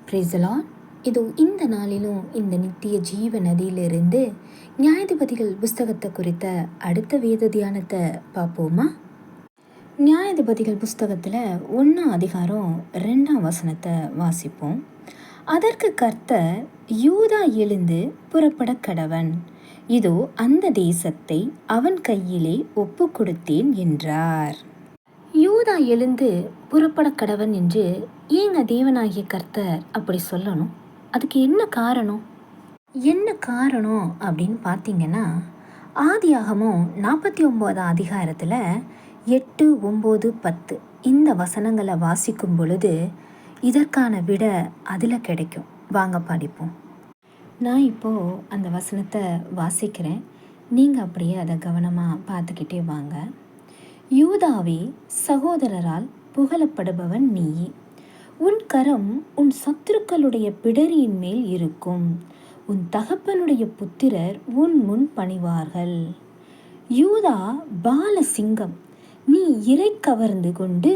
Praise the Lord. இதோ இந்த நாளிலும் இந்த நித்திய ஜீவ நதியிலிருந்து நியாயாதிபதிகள் புஸ்தகத்தை குறித்த அடுத்த வேத தியானத்தை பார்ப்போமா? நியாயாதிபதிகள் புஸ்தகத்தில் 1ஆம் அதிகாரம் 2ஆம் வசனத்தை வாசிப்போம். அதற்கு கர்த்தர், யூதா எழுந்து புறப்பட கடவன், இதோ அந்த தேசத்தை அவன் கையிலே ஒப்பு கொடுத்தேன் என்றார். யூதா எழுந்து புறப்பட கடவன் என்று ஏங்க தேவனாகிய கர்த்தர் அப்படி சொல்லணும்? அதுக்கு என்ன காரணம் அப்படின்னு பார்த்தீங்கன்னா, ஆதியாகமம் 49ஆம் அதிகாரத்தில் 8, 9, 10 இந்த வசனங்களை வாசிக்கும் பொழுது இதற்கான விட அதில் கிடைக்கும். வாங்க படிப்போம். நான் இப்போது அந்த வசனத்தை வாசிக்கிறேன், நீங்கள் அப்படியே அதை கவனமாக பார்த்துக்கிட்டே வாங்க. யூதாவே, சகோதரரால் புகழப்படுபவன் நீயே. உன் கரம் உன் சத்துருக்களுடைய பிடரியின் மேல் இருக்கும். உன் தகப்பனுடைய புத்திரர் உன் முன் பணிவார்கள். யூதா பால சிங்கம், நீ இறை கவர்ந்து கொண்டு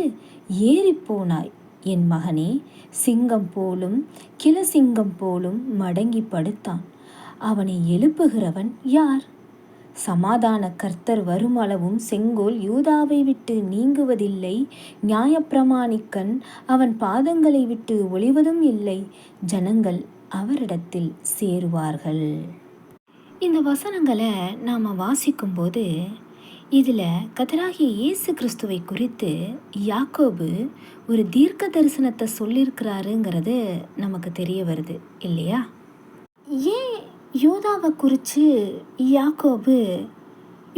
ஏறிப்போனாய். என் மகனே, சிங்கம் போலும் கிளசிங்கம் போலும் மடங்கி படுத்தான். அவனை எழுப்புகிறவன் யார்? சமாதான கர்த்தர் வருமளவும் செங்கோல் யூதாவை விட்டு நீங்குவதில்லை. நியாயப்பிரமாணிக்கன் அவன் பாதங்களை விட்டு ஒளிவதும் இல்லை. ஜனங்கள் அவரிடத்தில் சேருவார்கள். இந்த வசனங்களை நாம் வாசிக்கும்போது இதில் கர்த்தராகிய இயேசு கிறிஸ்துவை குறித்து யாக்கோபு ஒரு தீர்க்க தரிசனத்தை சொல்லியிருக்கிறாருங்கிறது நமக்கு தெரிய வருது இல்லையா? ஏன் யூதாவை குறித்து யாக்கோபு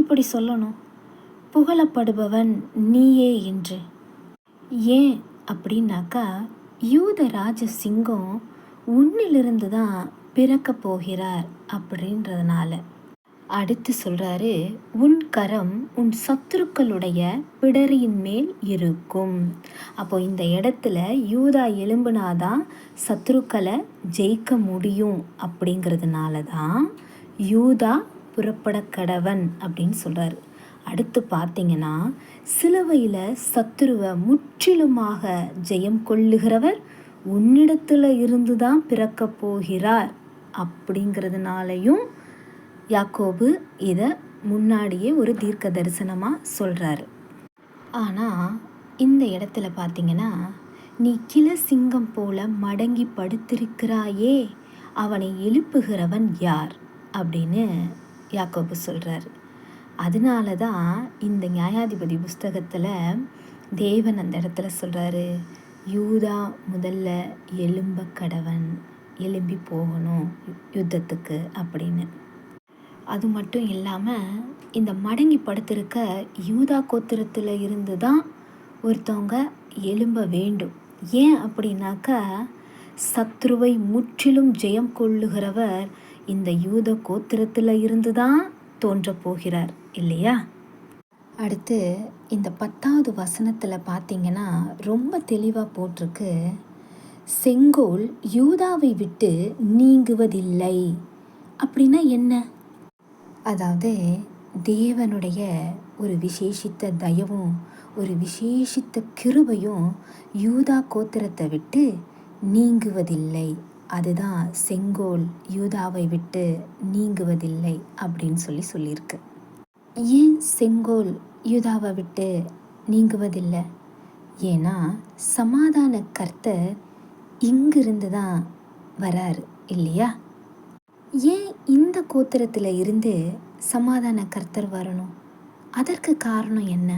இப்படி சொல்லணும், புகழப்படுபவன் நீயே என்று? ஏன் அப்படின்னாக்கா, யூத ராஜ சிங்கம் உன்னிலிருந்து தான் பிறக்க போகிறார் அப்படின்றதுனால. அடுத்து சொல்கிறாரு, உன் கரம் உன் சத்துருக்களுடைய பிடரியின் மேல் இருக்கும். அப்போ இந்த இடத்துல யூதா எலும்புனாதான் சத்துருக்களை ஜெயிக்க முடியும் அப்படிங்கிறதுனால தான் யூதா புறப்பட கடவன் அப்படின்னு சொல்கிறாரு. அடுத்து பார்த்தீங்கன்னா, சிலுவையில் சத்துருவை முற்றிலுமாக ஜெயம் கொள்ளுகிறவர் உன்னிடத்தில் இருந்து தான் பிறக்க போகிறார் அப்படிங்கிறதுனாலையும் யாக்கோபு இதை முன்னாடியே ஒரு தீர்க்க தரிசனமாக சொல்கிறாரு. ஆனால் இந்த இடத்துல பார்த்தீங்கன்னா, நீ கிளசிங்கம் போல மடங்கி படுத்திருக்கிறாயே, அவனை எழுப்புகிறவன் யார் அப்படின்னு யாக்கோபு சொல்கிறாரு. அதனால தான் இந்த நியாயாதிபதி புஸ்தகத்தில் தேவன் அந்த இடத்துல சொல்கிறாரு, யூதா முதல்ல எழும்ப கடவன், எழும்பி போகணும் யுத்தத்துக்கு அப்படின்னு. அது மட்டும் இல்லாமல் இந்த மடங்கி படுத்திருக்க யூதா கோத்திரத்தில் இருந்து தான் ஒருத்தவங்க எழும்ப வேண்டும். ஏன் அப்படின்னாக்கா, சத்ருவை முற்றிலும் ஜெயம் கொள்ளுகிறவர் இந்த யூத கோத்திரத்தில் இருந்து தான் தோன்ற போகிறார் இல்லையா? அடுத்து இந்த 10வது வசனத்தில் பார்த்தீங்கன்னா ரொம்ப தெளிவாக போட்டிருக்கு, செங்கோல் யூதாவை விட்டு நீங்குவதில்லை. அப்படின்னா என்ன? அதாவது தேவனுடைய ஒரு விசேஷித்த தயவும் ஒரு விசேஷித்த கிருபையும் யூதா கோத்திரத்தை விட்டு நீங்குவதில்லை. அதுதான் செங்கோல் யூதாவை விட்டு நீங்குவதில்லை அப்படின்னு சொல்லியிருக்கு. ஏன் செங்கோல் யூதாவை விட்டு நீங்குவதில்லை? ஏன்னா சமாதான கர்த்தர் இங்கிருந்து தான் வராரு இல்லையா? ஏன் இந்த கோத்திரத்தில் இருந்து சமாதான கர்த்தர் வரணும்? அதற்கு காரணம் என்ன?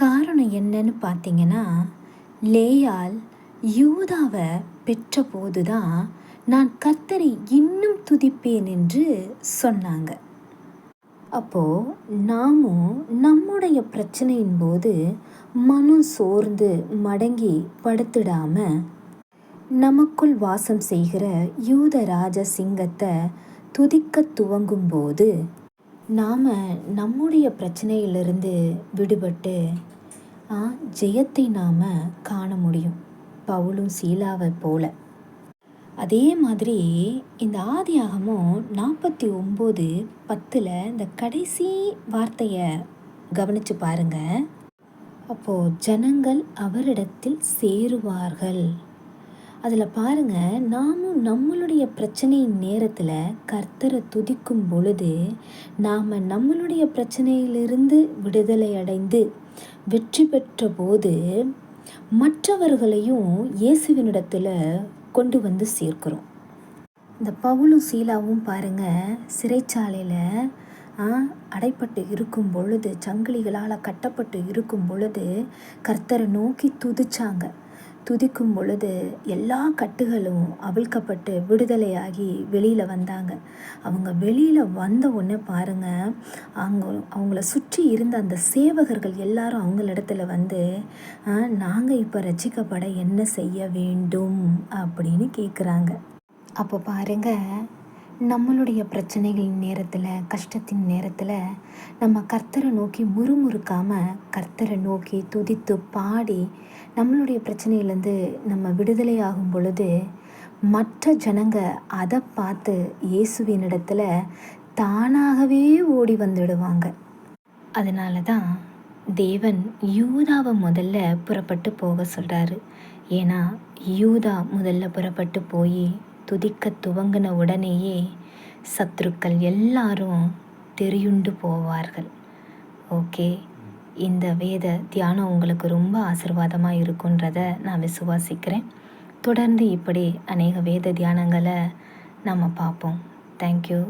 காரணம் என்னன்னு பார்த்தீங்கன்னா, லேயால் யூதாவை பெற்ற போது தான் நான் கர்த்தரை இன்னும் துதிப்பேன் என்று சொன்னாங்க. அப்போது நாமும் நம்முடைய பிரச்சனையின் போது மனம் சோர்ந்து மடங்கி படுத்துடாமல் நமக்குள் வாசம் செய்கிற யூத ராஜ சிங்கத்தை துதிக்க துவங்கும் போது நாம் நம்முடைய பிரச்சனையிலிருந்து விடுபட்டு ஜெயத்தை நாம் காண முடியும், பவுலும் சீலாவை போல. அதே மாதிரி இந்த ஆதியாகமம் 49:10 இந்த கடைசி வார்த்தையை கவனித்து பாருங்க. அப்போது ஜனங்கள் அவரிடத்தில் சேருவார்கள். அதில் பாருங்க, நாமும் நம்மளுடைய பிரச்சனை நேரத்தில் கர்த்தரை துதிக்கும் பொழுது நாம் நம்மளுடைய பிரச்சனையிலிருந்து விடுதலை அடைந்து வெற்றி பெற்ற போது மற்றவர்களையும் இயேசுவினிடத்தில் கொண்டு வந்து சேர்க்கிறோம். இந்த பவுலும் சீலாவும் பாருங்க, சிறைச்சாலையில் அடைப்பட்டு இருக்கும் பொழுது, சங்கிலிகளால் கட்டப்பட்டு இருக்கும் பொழுது கர்த்தரை நோக்கி துதிச்சாங்க. துதிக்கும் பொழுது எல்லா கட்டுகளும் அவிழ்க்கப்பட்டு விடுதலையாகி வெளியில் வந்தாங்க. அவங்க வெளியில் வந்த உடனே பாருங்கள், அவங்கள சுற்றி இருந்த அந்த சேவகர்கள் எல்லாரும் அவங்களிடத்துல வந்து, நாங்கள் இப்போ ரட்சிக்கப்பட என்ன செய்ய வேண்டும் அப்படின்னு கேட்குறாங்க. அப்போ பாருங்கள், நம்மளுடைய பிரச்சனைகளின் நேரத்தில், கஷ்டத்தின் நேரத்தில் நம்ம கர்த்தரை நோக்கி முறுமுறுக்காமல் கர்த்தரை நோக்கி துதித்து பாடி நம்மளுடைய பிரச்சனையிலேருந்து நம்ம விடுதலை ஆகும் பொழுது மற்ற ஜனங்க அதை பார்த்து இயேசுவினிடத்தில் தானாகவே ஓடி வந்துடுவாங்க. அதனால தான் தேவன் யூதாவை முதல்ல புறப்பட்டு போக சொல்கிறாரு. ஏன்னா யூதா முதல்ல புறப்பட்டு போய் துதிக்க துவங்கின உடனேயே சத்துருக்கள் எல்லாரும் தெரியுண்டு போவார்கள். ஓகே, இந்த வேத தியானம் உங்களுக்கு ரொம்ப ஆசீர்வாதமாக இருக்குன்றதை நான் விசுவாசிக்கிறேன். தொடர்ந்து இப்படி அநேக வேத தியானங்களை நம்ம பார்ப்போம். தேங்க்யூ.